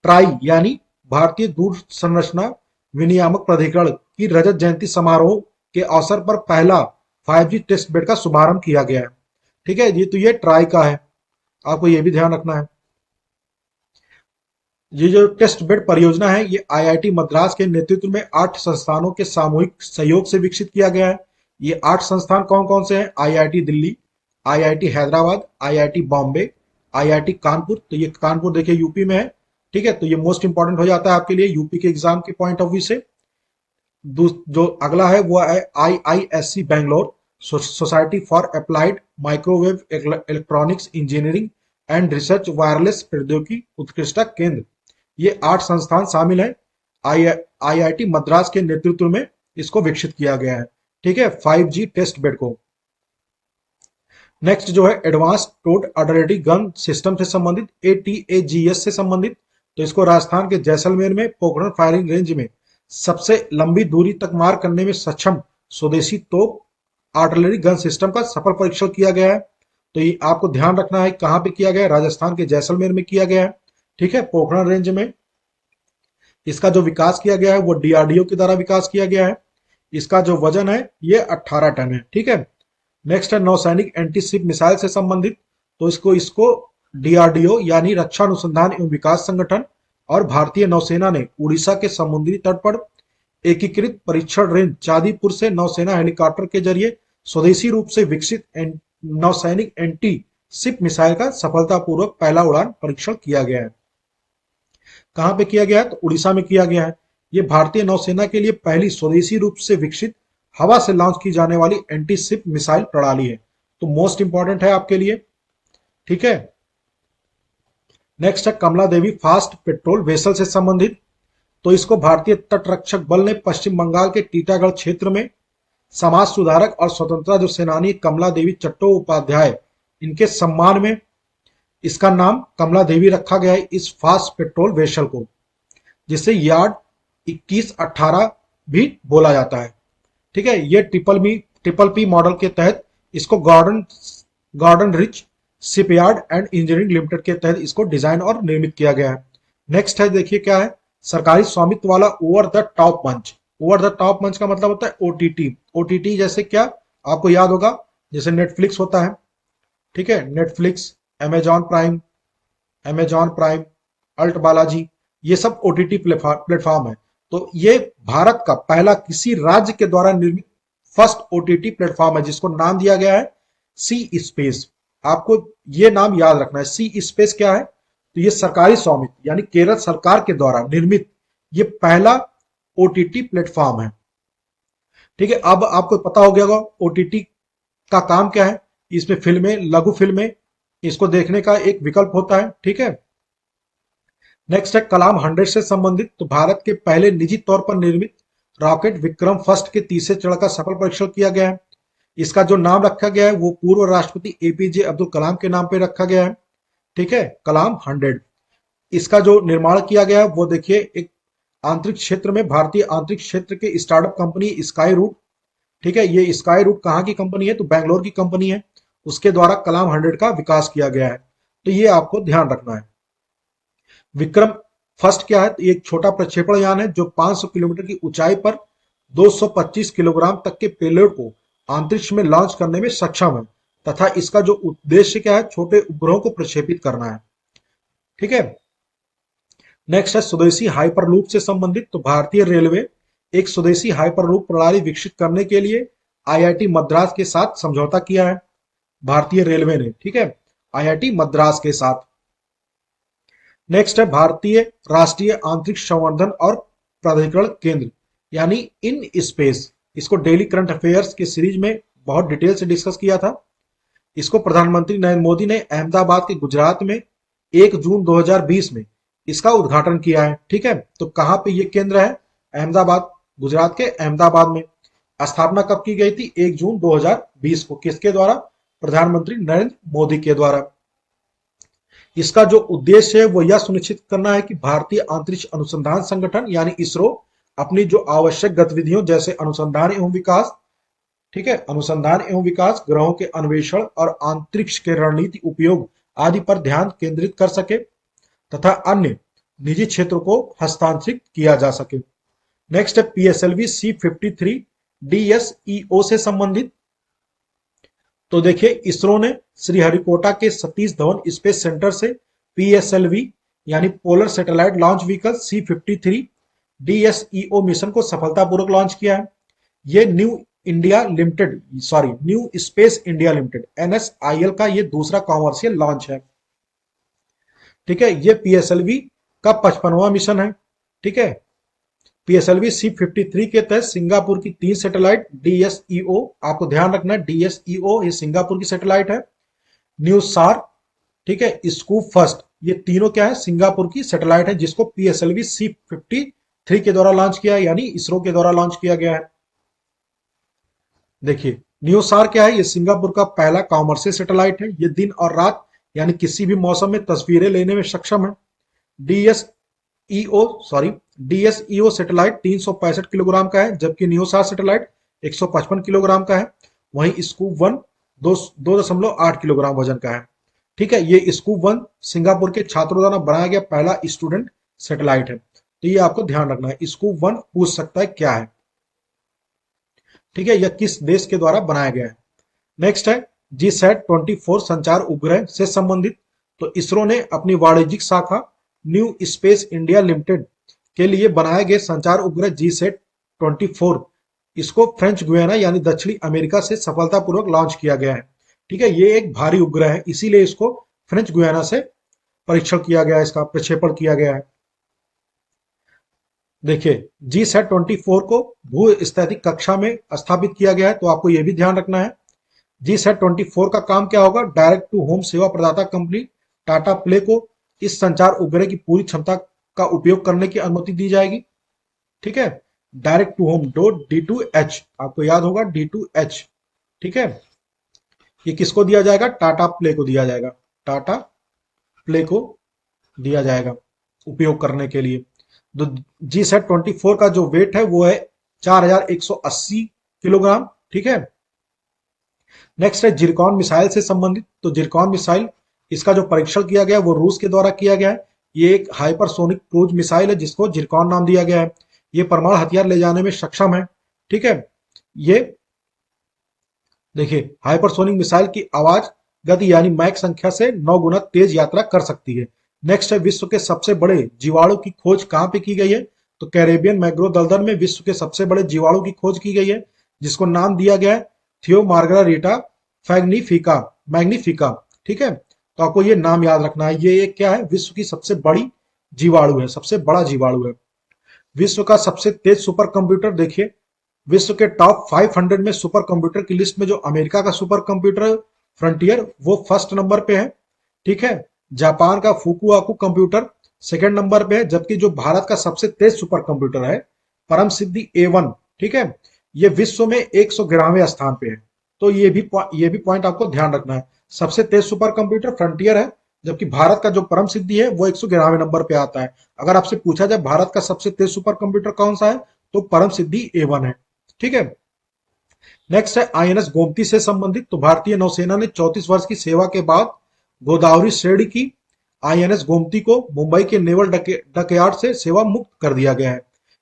ट्राई यानी भारतीय दूर संरचना विनियामक प्राधिकरण की रजत जयंती समारोह के अवसर पर पहला 5G टेस्ट बेड का शुभारंभ किया गया है, ठीक है जी। तो ये ट्राई का है, आपको ये भी ध्यान रखना है। ये जो टेस्ट बेड परियोजना है ये आईआईटी मद्रास के नेतृत्व में 8 संस्थानों के सामूहिक सहयोग से विकसित किया गया है। ये 8 संस्थान कौन कौन से हैं, IIT Delhi, IIT Hyderabad, IIT Bombay, IIT Kanpur. तो ये कानपुर देखिए यूपी में है, ठीक है। तो ये मोस्ट इंपॉर्टेंट हो जाता है आपके लिए यूपी के एग्जाम के पॉइंट ऑफ व्यू से। जो अगला है वो है IISc Bangalore, society for applied microwave electronics engineering and research wireless प्रौद्योगिकी उत्कृष्टता केंद्र। ये 8 संस्थान शामिल हैं। आईआईटी मद्रास के नेतृत्व में इसको विकसित किया गया है, ठीक है, 5G टेस्ट बेड को। नेक्स्ट जो है advance towed artillery gun system से संबंधित, ATAGS से संबंधित। तो इसको राजस्थान के जैसलमेर में पोखरण फायरिंग रेंज में सबसे लंबी दूरी तक मार करने में सक्षम स्वदेशी तोप आर्टिलरी गन सिस्टम का सफल परीक्षण किया गया है। तो ये आपको ध्यान रखना है कहां पे किया गया है, राजस्थान के जैसलमेर में किया गया है, ठीक है, पोखरण रेंज में। इसका जो विकास किया गया है वो डीआरडीओ के द्वारा विकास किया गया है। इसका जो वजन है ये 18 टन है, ठीक है। नेक्स्ट है नौसैनिक एंटी शिप मिसाइल से संबंधित। तो इसको डीआरडीओ यानी रक्षा अनुसंधान एवं विकास संगठन और भारतीय नौसेना ने उड़ीसा के समुद्री तट पर एकीकृत परीक्षण रेंज चांदीपुर से नौसेना हेलीकॉप्टर के जरिए स्वदेशी रूप से विकसित नौसैनिक एंटी शिप मिसाइल का सफलतापूर्वक पहला उड़ान परीक्षण किया गया है। कहां पे किया गया है, तो उड़ीसा में किया गया है। ये भारतीय नौसेना के लिए पहली स्वदेशी रूप से विकसित हवा से लॉन्च की जाने वाली एंटी शिप मिसाइल प्रणाली है। तो मोस्ट इंपॉर्टेंट है आपके लिए, ठीक है। नेक्स्ट है कमला देवी फास्ट पेट्रोल वेसल से संबंधित। तो इसको भारतीय तटरक्षक बल ने पश्चिम बंगाल के टीटागढ़ क्षेत्र में समाज सुधारक और स्वतंत्रता जो सेनानी कमला देवी चट्टोपाध्याय, इनके सम्मान में इसका नाम कमला देवी रखा गया है इस फास्ट पेट्रोल वेसल को, जिसे यार्ड 2118 भी बोला जाता है, ठीक है। ये ट्रिपल पी मॉडल के तहत इसको Garden Reach shipyard and engineering limited के तहत इसको डिजाइन और निर्मित किया गया है। नेक्स्ट है देखिए क्या है, सरकारी स्वामित्व वाला ओवर द टॉप मंच। ओवर द टॉप मंच का मतलब होता है ओटीटी। ओटीटी जैसे क्या आपको याद होगा, जैसे नेटफ्लिक्स होता है, ठीक है, Netflix, Amazon Prime, Alt Balaji, ये सब ओटीटी प्लेटफॉर्म है। तो ये भारत का पहला किसी राज्य के द्वारा निर्मित फर्स्ट ओटीटी प्लेटफॉर्म है, जिसको नाम दिया गया है सी स्पेस। आपको ये नाम याद रखना है। सी स्पेस क्या है, तो ये सरकारी स्वामित्व यानी केरल सरकार के द्वारा निर्मित ये पहला ओटीटी प्लेटफॉर्म है। ठीक है, अब आपको पता हो गया होगा ओटीटी का काम क्या है। इसमें फिल्में, लघु फिल्में, इसको देखने का एक विकल्प होता है। ठीक है, नेक्स्ट है कलाम 100 से संबंधित। तो भारत के पहले निजी तौर पर निर्मित रॉकेट विक्रम फर्स्ट के तीसरे चरण का सफल परीक्षण किया गया है। इसका जो नाम रखा गया है वो पूर्व राष्ट्रपति एपीजे अब्दुल कलाम के नाम पे रखा गया है। ठीक है, कलाम 100। इसका जो निर्माण किया गया है वो देखिए एक आंतरिक क्षेत्र में, भारतीय आंतरिक क्षेत्र के स्टार्टअप कंपनी स्काई रूट। ठीक है, ये स्काई रूट कहाँ की कंपनी है, तो बैंगलोर की कंपनी है। उसके द्वारा कलाम 100 का विकास किया गया है। तो ये आपको ध्यान रखना है। विक्रम फर्स्ट क्या है, तो एक छोटा प्रक्षेपण यान है जो 500 किलोमीटर की ऊंचाई पर 225 किलोग्राम तक के पेलोड को अंतरिक्ष में लॉन्च करने में सक्षम है, तथा इसका जो उद्देश्य क्या है, छोटे उपग्रहों को प्रक्षेपित करना है। ठीक है, नेक्स्ट है स्वदेशी हाइपरलूप से संबंधित। तो भारतीय रेलवे एक स्वदेशी हाइपरलूप प्रणाली विकसित करने के लिए आईआईटी मद्रास के साथ समझौता किया है, भारतीय रेलवे ने। ठीक है, आईआईटी मद्रास के साथ। नेक्स्ट है भारतीय राष्ट्रीय अंतरिक्ष संवर्धन और प्राधिकरण केंद्र यानी इन स्पेस। इसको डेली करंट अफेयर्स के सीरीज में बहुत डिटेल से डिस्कस किया था। इसको प्रधानमंत्री नरेंद्र मोदी ने अहमदाबाद के गुजरात में 1 जून 2020 में इसका उद्घाटन किया है। ठीक है, तो कहां पे ये केंद्र है, अहमदाबाद, गुजरात के अहमदाबाद में। स्थापना कब की गई थी, 1 जून 2020 को। किसके द्वारा, प्रधानमंत्री नरेंद्र मोदी के द्वारा। इसका जो उद्देश्य है वो यह सुनिश्चित करना है कि भारतीय अंतरिक्ष अनुसंधान संगठन यानी इसरो अपनी जो आवश्यक गतिविधियों जैसे अनुसंधान एवं विकास, ठीक है, अनुसंधान एवं विकास, ग्रहों के अन्वेषण और अंतरिक्ष के रणनीति उपयोग आदि पर ध्यान केंद्रित कर सके तथा अन्य निजी क्षेत्रों को हस्तांतरित किया जा सके। नेक्स्ट है पीएसएलवी C53 DSEO से संबंधित। तो देखिए इसरो ने श्रीहरिकोटा के सतीश धवन स्पेस सेंटर से पीएसएलवी यानी polar satellite launch vehicle C53 DSEO mission को सफलतापूर्वक लॉन्च किया है। ये new space India limited NSIL का ये दूसरा कॉमर्शियल लॉन्च है। ठीक है, ये पीएसएलवी का 55वां मिशन है। ठीक है, पीएसएलवी C53 के तहत सिंगापुर की 3 सैटेलाइट DSEO, आपको ध्यान रखना है DSEO ये सिंगापुर की सैटेलाइट है। न्यूसार, ठीक है, स्कूप फर्स्ट, ये तीनों क्या है, सिंगापुर की सैटेलाइट है जिसको पीएसएलवी C53 के द्वारा लॉन्च किया है यानी इसरो के द्वारा लॉन्च किया गया है। देखिए न्यूसार क्या है, ये सिंगापुर का पहला कॉमर्शियल सैटेलाइट है। ये दिन और रात यानी किसी भी मौसम में तस्वीरें लेने में सक्षम है। डीएसईओ सैटेलाइट 365 किलोग्राम का है जबकि न्यूसार सैटेलाइट 155 किलोग्राम का है। वहीं स्कूप वन 2.8 किलोग्राम वजन का है। ठीक है, ये स्कूप वन सिंगापुर के छात्रों द्वारा बनाया गया पहला स्टूडेंट सैटेलाइट है। तो ये आपको ध्यान रखना है, स्कूप वन पूछ सकता है क्या है। ठीक है, यह किस देश के द्वारा बनाया गया है। नेक्स्ट है GSAT-24 संचार उपग्रह से संबंधित। तो इसरो ने अपनी वाणिज्यिक शाखा न्यू स्पेस इंडिया लिमिटेड के लिए बनाए गए संचार उपग्रह GSAT-24 इसको फ्रेंच गुयाना यानी दक्षिणी अमेरिका से सफलतापूर्वक लॉन्च किया गया है। ठीक है, ये एक भारी उपग्रह है इसीलिए इसको फ्रेंच गुयाना से परीक्षण किया गया है, इसका प्रक्षेपण किया गया है। देखिए GSAT-24 को भू स्थैतिक कक्षा में स्थापित किया गया है, तो आपको यह भी ध्यान रखना है। GSAT-24 का काम क्या होगा, डायरेक्ट टू होम सेवा प्रदाता कंपनी टाटा प्ले को इस संचार उपग्रह की पूरी क्षमता का उपयोग करने की अनुमति दी जाएगी। ठीक है, डायरेक्ट टू होम D2H, आपको याद होगा D2H। ठीक है, ये किसको दिया जाएगा, टाटा प्ले को दिया जाएगा, टाटा प्ले को दिया जाएगा उपयोग करने के लिए। तो GSAT-24 का जो वेट है वो है 4180 किलोग्राम। ठीक है, नेक्स्ट है जिरकॉन मिसाइल से संबंधित। तो जिरकॉन मिसाइल इसका जो परीक्षण किया गया वो रूस के द्वारा किया गया है। ये एक हाइपरसोनिक क्रूज मिसाइल है जिसको जिरकॉन नाम दिया गया है। ये परमाणु हथियार ले जाने में सक्षम है। ठीक है, ये देखिए हाइपरसोनिक मिसाइल की आवाज गति यानी मैक संख्या से 9 गुना तेज यात्रा कर सकती है। नेक्स्ट है विश्व के सबसे बड़े जीवाणु की खोज कहां पे की गई है, तो कैरेबियन मैंग्रोव दलदल में विश्व के सबसे बड़े जीवाणु की खोज की गई है जिसको नाम दिया गया है थियो मार्गरारिटा मैग्निफिका। ठीक है, तो आपको ये नाम याद रखना है। ये एक क्या है, विश्व की सबसे बड़ी जीवाणु है, सबसे बड़ा जीवाणु है। विश्व का सबसे तेज सुपर कंप्यूटर देखिए, विश्व के टॉप 500 में सुपर कंप्यूटर की लिस्ट में जो अमेरिका का सुपर कंप्यूटर फ्रंटियर वो फर्स्ट नंबर पे है। ठीक है, जापान का फुकुआकू कंप्यूटर सेकंड नंबर पे है, जबकि जो भारत का सबसे तेज सुपर कंप्यूटर है परम सिद्धि A1, ठीक है, ये विश्व में 111वें स्थान पे है। तो ये भी पॉइंट आपको ध्यान रखना है। सबसे तेज सुपर कंप्यूटर फ्रंटियर है, जबकि भारत का जो परम सिद्धि है वो 111वें नंबर पे आता है। अगर आपसे पूछा जाए भारत का सबसे तेज सुपर कंप्यूटर कौन सा है, तो परम सिद्धि A1 है। ठीक है, नेक्स्ट है आईएनएस गोमती से संबंधित। तो भारतीय नौसेना ने 34 वर्ष की सेवा के बाद गोदावरी श्रेणी की आईएनएस गोमती को मुंबई के नेवल डकयार्ड से सेवा मुक्त कर दिया गया है।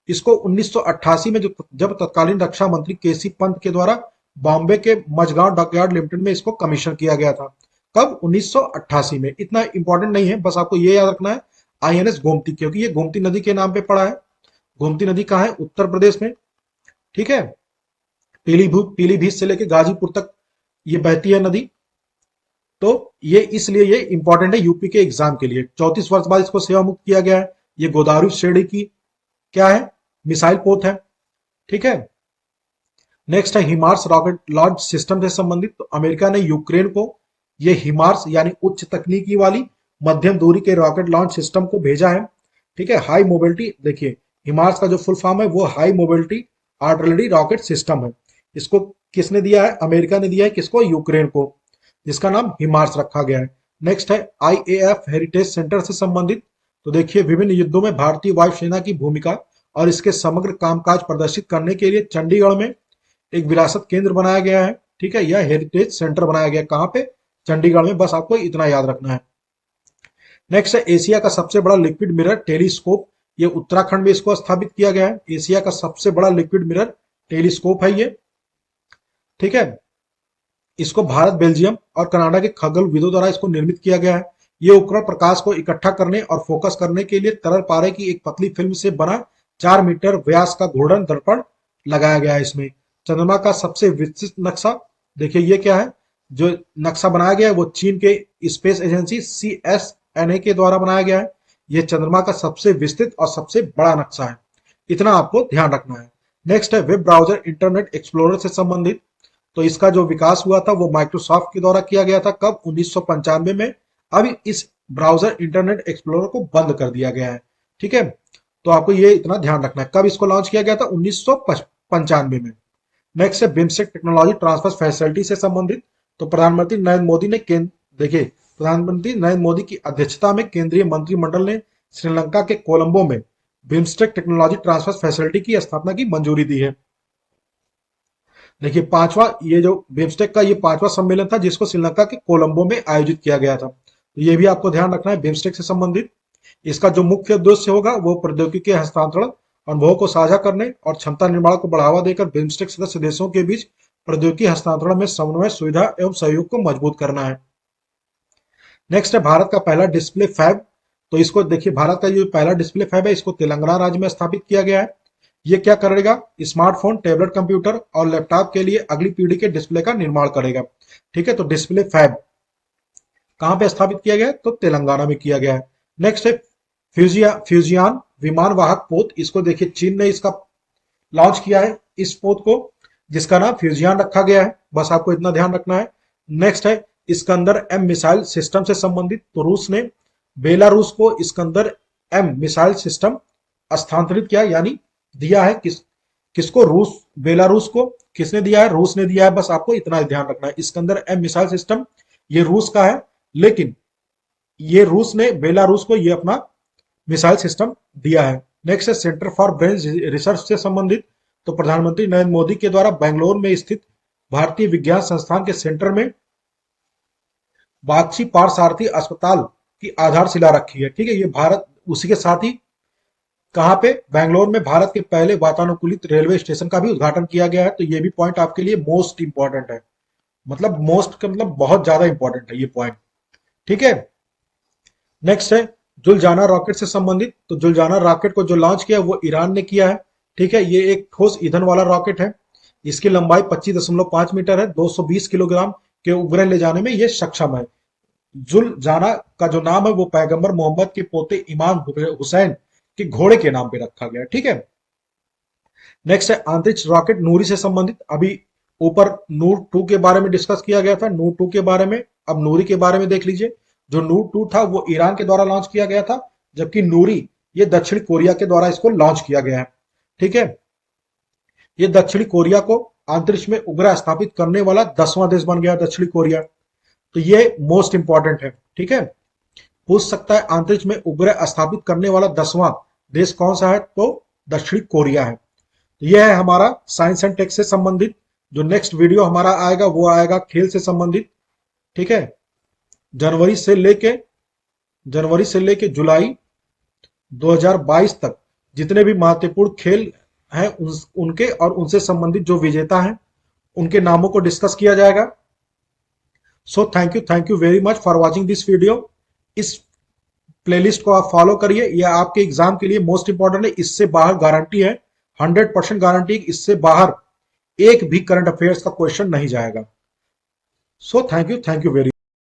इसको 1988 में जब तत्कालीन रक्षा मंत्री केसी पंत के द्वारा बॉम्बे के मझगांव डकयार्ड लिमिटेड में इसको कमीशन किया गया था। कब? 1988 में। इतना इंपॉर्टेंट नहीं है, बस आपको ये याद रखना है आईएनएस गोमती, क्योंकि ये गोमती नदी के नाम पे पड़ा है। गोमती नदी कहाँ है? उत्तर प्रदेश में। ठीक है, पीलीभीत से लेकर गाजीपुर तक ये बहती है नदी। तो ये इसलिए ये इंपॉर्टेंट है यूपी के एग्जाम के लिए। 34 वर्ष बाद इसको सेवा मुक्त किया गया है। ये गोदावरी श्रेणी की क्या है? मिसाइल पोत है। ठीक है, नेक्स्ट है हिमार्स रॉकेट लॉन्च सिस्टम से संबंधित। तो अमेरिका ने यूक्रेन को ये हिमार्स यानी उच्च तकनीकी वाली मध्यम दूरी के रॉकेट लॉन्च सिस्टम को भेजा है। ठीक है, हाई मोबिलिटी, देखिए हिमार्स का जो फुल फॉर्म है वो high mobility artillery rocket system है। इसको किसने दिया है? अमेरिका ने दिया है। किसको? यूक्रेन को, जिसका नाम हिमार्स रखा गया है। नेक्स्ट है आईएएफ हेरिटेज सेंटर से संबंधित। तो देखिए विभिन्न युद्धों में भारतीय वायुसेना की भूमिका और इसके समग्र कामकाज प्रदर्शित करने के लिए चंडीगढ़ में एक विरासत केंद्र बनाया गया है। ठीक है, यह हेरिटेज सेंटर बनाया गया कहां पे? चंडीगढ़ में। बस आपको इतना याद रखना है। नेक्स्ट है एशिया का सबसे बड़ा लिक्विड मिरर टेलीस्कोप। ये उत्तराखंड में इसको स्थापित किया गया है। एशिया का सबसे बड़ा लिक्विड मिरर टेलीस्कोप है ये। ठीक है, इसको भारत, बेल्जियम और कनाडा के खगोलविदों द्वारा इसको निर्मित किया गया है। ये उपकरण प्रकाश को इकट्ठा करने और फोकस करने के लिए तरल पारे की एक पतली फिल्म से बना 4 मीटर व्यास का घूर्णन दर्पण लगाया गया है इसमें। चंद्रमा का सबसे विस्तृत नक्शा देखिए, ये क्या है? जो नक्शा बनाया गया है वो चीन के स्पेस एजेंसी CSNA के द्वारा बनाया गया है। ये चंद्रमा का सबसे विस्तृत और सबसे बड़ा नक्शा है। इतना आपको ध्यान रखना है। नेक्स्ट है वेब ब्राउजर इंटरनेट एक्सप्लोरर से संबंधित। तो इसका जो विकास हुआ था वो माइक्रोसॉफ्ट के द्वारा किया गया था। कब? 1995 में। अब इस ब्राउजर इंटरनेट एक्सप्लोरर को बंद कर दिया गया है। ठीक है, तो आपको ये इतना ध्यान रखना है। कब इसको लॉन्च किया गया था? 1995 में। नेक्स्ट है बिम्स्टेक टेक्नोलॉजी ट्रांसफर फैसिलिटी से संबंधित। तो प्रधानमंत्री नरेंद्र मोदी ने देखिए प्रधानमंत्री नरेंद्र मोदी की अध्यक्षता में केंद्रीय मंत्रिमंडल ने श्रीलंका के कोलंबो में बिम्स्टेक टेक्नोलॉजी ट्रांसफर फैसिलिटी की स्थापना की मंजूरी दी है। देखिए पांचवा, ये जो बिम्स्टेक का ये पांचवा सम्मेलन था जिसको श्रीलंका के कोलंबो में आयोजित किया गया था। तो ये भी आपको ध्यान रखना है बिम्स्टेक से संबंधित। इसका जो मुख्य उद्देश्य होगा वो प्रौद्योगिकी हस्तांतरण, अनुभवों को साझा करने और क्षमता निर्माण को बढ़ावा देकर बिम्स्टेक सदस्य देशों के बीच प्रौद्योगिकी हस्तांतरण में समन्वय, सुविधा एवं सहयोग को मजबूत करना है। नेक्स्ट है भारत का पहला डिस्प्ले फैब। तो इसको देखिए, भारत का जो पहला डिस्प्ले फैब है इसको तेलंगाना राज्य में स्थापित किया गया है। ये क्या करेगा? स्मार्टफोन, टैबलेट, कंप्यूटर और लैपटॉप के लिए अगली पीढ़ी के डिस्प्ले का निर्माण करेगा। ठीक है, तो डिस्प्ले फैब कहां पे स्थापित किया गया है? तो तेलंगाना में किया गया है। नेक्स्ट है फ्यूजियान विमान वाहक पोत। इसको देखिए चीन ने इसका लॉन्च किया है, इस पोत को, जिसका नाम फ्यूजियान रखा गया है। बस आपको इतना ध्यान रखना है। नेक्स्ट है इस्कंदर M मिसाइल सिस्टम से संबंधित। तो रूस ने बेलारूस को इस्कंदर M मिसाइल सिस्टम स्थानांतरित किया, यानी दिया है। किसको? रूस, बेलारूस को किसने दिया है? रूस ने दिया है। बस आपको इतना ध्यान रखना है। इस्कंदर M मिसाइल सिस्टम ये रूस का है, लेकिन ये रूस ने बेलारूस को ये अपना मिसाइल सिस्टम दिया है। नेक्स्ट है सेंटर फॉर ब्रेन रिसर्च से संबंधित। तो प्रधानमंत्री नरेंद्र मोदी के द्वारा बेंगलोर में स्थित भारतीय विज्ञान संस्थान के सेंटर में बागची पार्थसारथी अस्पताल की आधारशिला रखी है। ठीक है, ये भारत, उसी के साथ ही कहां पे? बेंगलोर में भारत के पहले वातानुकूलित रेलवे स्टेशन का भी उद्घाटन किया गया है। तो ये भी पॉइंट आपके लिए मोस्ट इंपॉर्टेंट है, मतलब मोस्ट का मतलब बहुत ज्यादा इंपॉर्टेंट है ये पॉइंट। ठीक है, नेक्स्ट है जुलजाना रॉकेट से संबंधित। तो जुलजाना रॉकेट को जो लॉन्च किया वो ईरान ने किया है। ठीक है, ये एक ठोस ईंधन वाला रॉकेट है। इसकी लंबाई 25.5 मीटर है। 220 किलोग्राम के उपग्रह ले जाने में ये सक्षम है। जुल जाना का जो नाम है वो पैगंबर मोहम्मद के पोते इमाम हुसैन के घोड़े के नाम पे रखा गया। ठीक है। नेक्स्ट है अंतरिक्ष रॉकेट नूरी से संबंधित। अभी ऊपर नूर 2 के बारे में डिस्कस किया गया था, नूर 2 के बारे में। अब नूरी के बारे में देख लीजिए। जो नूर 2 था वो ईरान के द्वारा लॉन्च किया गया था, जबकि नूरी ये दक्षिण कोरिया के द्वारा इसको लॉन्च किया गया है। ठीक है। ये दक्षिणी कोरिया को अंतरिक्ष में उपग्रह स्थापित करने वाला 10वां देश बन गया दक्षिणी कोरिया। तो ये मोस्ट इंपॉर्टेंट है। ठीक है। पूछ सकता है अंतरिक्ष में उपग्रह स्थापित करने वाला 10वां देश कौन सा है, तो दक्षिणी कोरिया है। तो यह है हमारा साइंस एंड टेक से संबंधित। जो नेक्स्ट वीडियो हमारा आएगा वो आएगा खेल से संबंधित। ठीक है। जनवरी से लेके जुलाई 2022 तक जितने भी महत्वपूर्ण खेल हैं उनके और उनसे संबंधित जो विजेता हैं उनके नामों को डिस्कस किया जाएगा। So thank you very much for watching this video. इस प्लेलिस्ट को आप फॉलो करिए, यह आपके एग्जाम के लिए मोस्ट इंपॉर्टेंट है। इससे बाहर गारंटी है, 100% गारंटी, इससे बाहर एक भी करंट अफेयर्स का क्वेश्चन नहीं जाएगा। So thank you very